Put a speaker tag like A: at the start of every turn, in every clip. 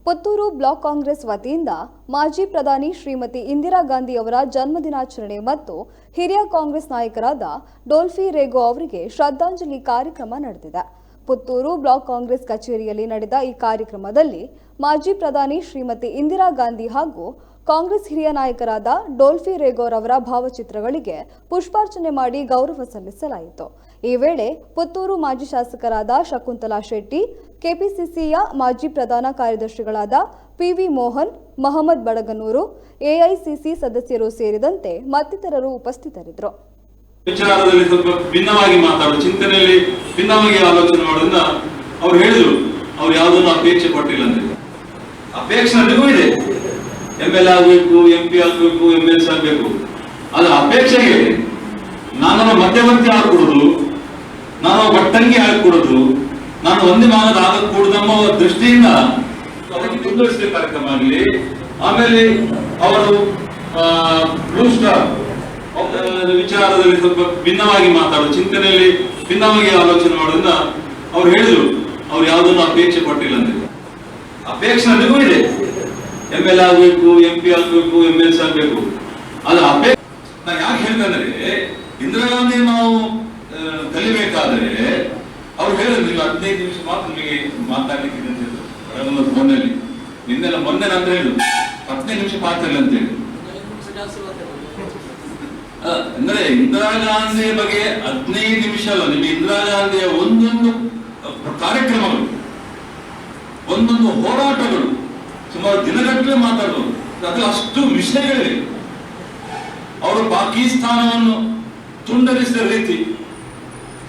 A: Puttur block Congress ವತಿಯಿಂದ ಮಾಜಿ ಪ್ರಧಾನಿ ಶ್ರೀಮತಿ ಇಂದಿರಾ ಗಾಂಧಿ ಅವರ ಜನ್ಮದಿನಾಚರಣೆ ಮತ್ತು ಹಿರಿಯ ಕಾಂಗ್ರೆಸ್ ನಾಯಕರಾದ ಡೋಲ್ಫಿ ರೇಗೋ ಅವರಿಗೆ ಶ್ರದ್ಧಾಂಜಲಿ ಕಾರ್ಯಕ್ರಮ ನಡೆದಿದೆ. ಪುತ್ತೂರು ಬ್ಲಾಕ್ ಕಾಂಗ್ರೆಸ್ ಕಚೇರಿಯಲ್ಲಿ ನಡೆದ ಈ ಕಾರ್ಯಕ್ರಮದಲ್ಲಿ ಮಾಜಿ ಪ್ರಧಾನಿ ಶ್ರೀಮತಿ ಇಂದಿರಾ ಗಾಂಧಿ ಹಾಗೂ ಕಾಂಗ್ರೆಸ್ ಹಿರಿಯ ನಾಯಕರಾದ ಡೋಲ್ಫಿ ರೇಗೋ ಅವರ ಭಾವಚಿತ್ರಗಳಿಗೆ ಪುಷ್ಪಾರ್ಚನೆ ಮಾಡಿ ಗೌರವ ಸಲ್ಲಿಸಲಾಯಿತು. ಈ ವೇಳೆ ಪುತ್ತೂರು ಮಾಜಿ ಶಾಸಕರಾದ ಶಕುಂತಲಾ ಶೆಟ್ಟಿ, ಕೆಪಿಸಿಸಿಯ ಮಾಜಿ ಪ್ರಧಾನ ಕಾರ್ಯದರ್ಶಿಗಳಾದ ಪಿವಿ ಮೋಹನ್, ಮಹಮ್ಮದ್ ಬಡಗನೂರು, ಎಐಸಿಸಿ ಸದಸ್ಯರು ಸೇರಿದಂತೆ ಮತ್ತಿತರರು ಉಪಸ್ಥಿತರಿದ್ದರು.
B: ವಿಚಾರದಲ್ಲಿ ಸ್ವಲ್ಪ ಭಿನ್ನವಾಗಿ ಮಾತಾಡೋದು, ಚಿಂತನೆಯಲ್ಲಿ ಭಿನ್ನವಾಗಿ ಆಲೋಚನೆ ಮಾಡೋದ್ರಿಂದ ಅವ್ರು ಹೇಳಿದ್ರು ಅವ್ರು ಯಾವುದನ್ನು ಅಪೇಕ್ಷೆ ಪಟ್ಟಿಲ್ಲ ಅಂತ. ಅಪೇಕ್ಷೆ ನನಗೂ ಇದೆ, ML ಆಗಬೇಕು, MP ಆಗಬೇಕು, MLS ಆಗಬೇಕು. ಆದ್ರೆ ಅಪೇಕ್ಷೆಗೆ ನಾನು ಮಧ್ಯವರ್ತಿ ಆಗ್ಕೊಡೋದು, ನಾನು ಬಟ್ಟಂಗಿ ಆಗ್ಕೊಡೋದು, ನಾನು ಒಂದೇ ಮಾನದ ಆಗக்கூಡದು ನಮ್ಮ ದೃಷ್ಟಿಯಿಂದ ಅದಕ್ಕೆ ಮುಂದುವರಿಸಿದ ಕಾರ್ಯಕ್ರಮ ಆಗಲಿ. ಆಮೇಲೆ ಅವರು ಬ್ಲೂ ಸ್ಟಾರ್ ವಿಚಾರದಲ್ಲಿ ಸ್ವಲ್ಪ ಭಿನ್ನವಾಗಿ ಮಾತಾಡೋದು, ಚಿಂತನೆಯಲ್ಲಿ ಭಿನ್ನವಾಗಿ ಆಲೋಚನೆ ಮಾಡೋದ್ರಿಂದ ಅವ್ರು ಹೇಳಿದ್ರು ಅವ್ರು ಯಾವುದನ್ನು ಅಪೇಕ್ಷೆ ಪಟ್ಟಿಲ್ಲ ಅಂತ. ಅಪೇಕ್ಷೆ ನನಗೂ ಇದೆ, ML ಆಗಬೇಕು, MP ಆಗಬೇಕು, MLS ಆಗಬೇಕು. ಅದು ಅಪೇಕ್ಷೆ ನಾನು ಯಾಕೆ ಹೇಳ್ತಂದ್ರೆ, ಇಂದಿರಾ ಗಾಂಧಿ ನಾವು ಕಲಿಬೇಕಾದ್ರೆ ಅವ್ರು ಹೇಳಿದ್ರು ನೀವು 15 ನಿಮಿಷ ಮಾತ್ರ ನಿಮಗೆ ಮಾತಾಡ್ಲಿಕ್ಕೆ ಅಂತ ಹೇಳಿದ್ರು ಫೋನಲ್ಲಿ. ನಿನ್ನೆಲ್ಲ ಮೊನ್ನೆ ಅಂತ ಹೇಳಿದ್ರು 15 ನಿಮಿಷ ಪಾತ್ರ ಇಲ್ಲ ಅಂತ ಹೇಳಿ. ಅಂದ್ರೆ ಇಂದಿರಾ ಗಾಂಧಿ ಬಗ್ಗೆ 15 ನಿಮಿಷ ಅಲ್ಲ, ನಿಮಗೆ ಇಂದಿರಾ ಗಾಂಧಿಯ ಒಂದೊಂದು ಕಾರ್ಯಕ್ರಮಗಳು, ಒಂದೊಂದು ಹೋರಾಟಗಳು ಸುಮಾರು ದಿನಗಟ್ಟಲೆ ಮಾತಾಡಬಹುದು. ಅದ್ರಲ್ಲಿ ಅಷ್ಟು ವಿಷಯಗಳಿವೆ. ಅವರು ಪಾಕಿಸ್ತಾನವನ್ನು ತುಂಡರಿಸಿದ ರೀತಿ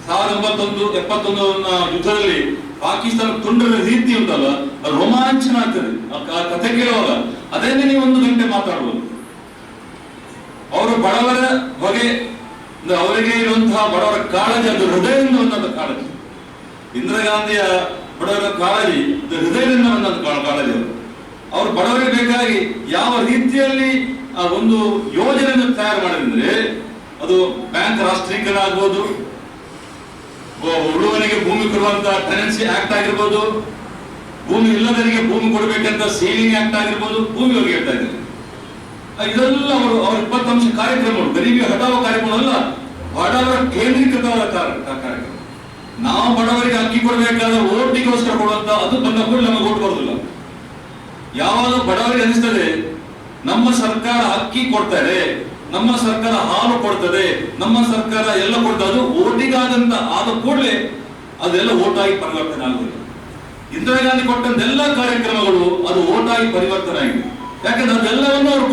B: 1971 ಯುದ್ಧದಲ್ಲಿ ಪಾಕಿಸ್ತಾನ ತುಂಡರ ರೀತಿ ಉಂಟಲ್ಲ, ಅದು ರೋಮಾಂಚನ ಆಗ್ತದೆ ಆ ಕಥೆ ಕೇಳುವಾಗ. ಅದನ್ನೇ ನೀವು 1 ಗಂಟೆ ಮಾತಾಡಬಹುದು. ಅವರು ಬಡವರ ಬಗ್ಗೆ, ಅವರಿಗೆ ಇರುವಂತಹ ಬಡವರ ಕಾಳಜಿ, ಅದು ಹೃದಯದಿಂದ ಬಂದಂತ ಕಾಳಜಿ. ಇಂದಿರಾ ಗಾಂಧಿಯ ಬಡವರ ಕಾಳಜಿ ಹೃದಯದಿಂದ ಬಂದಂತ ಕಾಳಜಿ. ಅವರು ಬಡವರಿಗೆ ಬೇಕಾಗಿ ಯಾವ ರೀತಿಯಲ್ಲಿ ಆ ಒಂದು ಯೋಜನೆಯನ್ನು ತಯಾರು ಮಾಡಿದ್ರೆ, ಅದು ಬ್ಯಾಂಕ್ ರಾಷ್ಟ್ರೀಕರಣ ಆಗ್ಬೋದು, ಉಳುವನಿಗೆ ಭೂಮಿ ಕೊಡುವಂತಹ ಟೆನೆನ್ಸಿ ಆಕ್ಟ್ ಆಗಿರ್ಬೋದು, ಭೂಮಿ ಇಲ್ಲದರಿಗೆ ಭೂಮಿ ಕೊಡಬೇಕಂತ ಸೇವಿಂಗ್ ಆಕ್ಟ್ ಆಗಿರ್ಬೋದು, ಭೂಮಿ ಅವ್ರಿಗೆ ಹೇಳ್ತಾ ಇದ್ದಾರೆ. ಇದೆಲ್ಲ ಅವರು 20 ಅಂಶ ಕಾರ್ಯಕ್ರಮಗಳು, ಗರೀಬಿ ಹಠಾವ ಕಾರ್ಯಕ್ರಮ ಅಲ್ಲ, ಬಡವರ ಕೇಂದ್ರೀಕೃತವಾದ ಕಾರ್ಯಕ್ರಮ. ನಾವು ಬಡವರಿಗೆ ಅಕ್ಕಿ ಕೊಡಬೇಕಾದ್ರೆ ಓಟಿಗೋಸ್ಕರ ಕೊಡುವಂತ, ಅದು ಬಂದ ಕೂಡ ನಮಗೆ ಓಟ್ ಬರೋದಿಲ್ಲ. ಯಾವಾಗ ಬಡವರಿಗೆ ಅನಿಸ್ತದೆ ನಮ್ಮ ಸರ್ಕಾರ ಅಕ್ಕಿ ಕೊಡ್ತಾರೆ, ನಮ್ಮ ಸರ್ಕಾರ ಹಾಲು ಕೊಡ್ತದೆ, ನಮ್ಮ ಸರ್ಕಾರ ಎಲ್ಲ ಕೊಡ್ತದೆ, ಅದು ಓಟಿಗಾದಂತ ಆದ ಕೂಡಲೇ ಅದೆಲ್ಲ ಓಟಾಗಿ ಪರಿವರ್ತನೆ ಆಗುದಿಲ್ಲ. ಇಂದಿರಾ ಗಾಂಧಿ ಕೊಟ್ಟಂತೆಲ್ಲ ಕಾರ್ಯಕ್ರಮಗಳು ಅದು ಓಟಾಗಿ ಪರಿವರ್ತನೆ ಆಗಿದೆ. ಯಾಕಂದ್ರೆ ಅದೆಲ್ಲವನ್ನು ಅವ್ರು